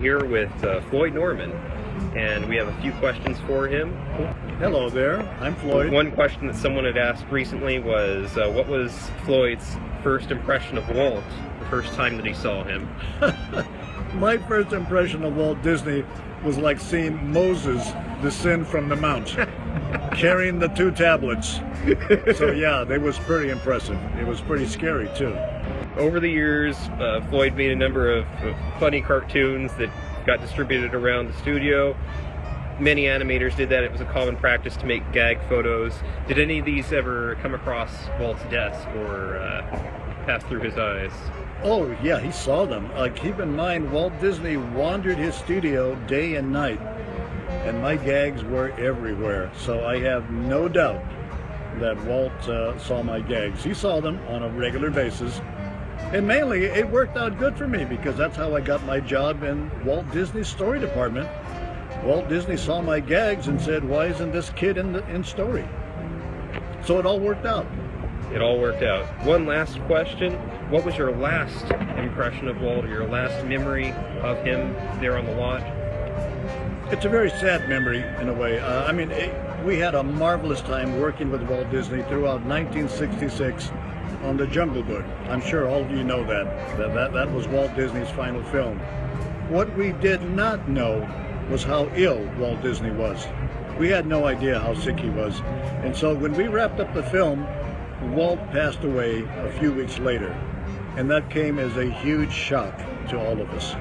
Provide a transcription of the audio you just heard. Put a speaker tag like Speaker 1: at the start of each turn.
Speaker 1: Here with Floyd Norman, and we have a few questions for him.
Speaker 2: Hello there, I'm Floyd.
Speaker 1: One question that someone had asked recently was, what was Floyd's first impression of Walt the first time that he saw him?
Speaker 2: My first impression of Walt Disney was like seeing Moses descend from the mount, carrying the 2 tablets. So yeah, they was pretty impressive. It was pretty scary too.
Speaker 1: Over the years, Floyd made a number of funny cartoons that got distributed around the studio. Many animators did that. It was a common practice to make gag photos. Did any of these ever come across Walt's desk or pass through his eyes?
Speaker 2: Oh yeah, he saw them. Keep in mind, Walt Disney wandered his studio day and night, and my gags were everywhere. So I have no doubt that Walt saw my gags. He saw them on a regular basis. And mainly, it worked out good for me because that's how I got my job in Walt Disney's story department. Walt Disney saw my gags and said, "Why isn't this kid in story?" So it all worked out.
Speaker 1: It all worked out. One last question. What was your last impression of Walt, or your last memory of him there on the lot?
Speaker 2: It's a very sad memory in a way. We had a marvelous time working with Walt Disney throughout 1966 on The Jungle Book. I'm sure all of you know that was Walt Disney's final film. What we did not know was how ill Walt Disney was. We had no idea how sick he was. And so when we wrapped up the film, Walt passed away a few weeks later. And that came as a huge shock to all of us.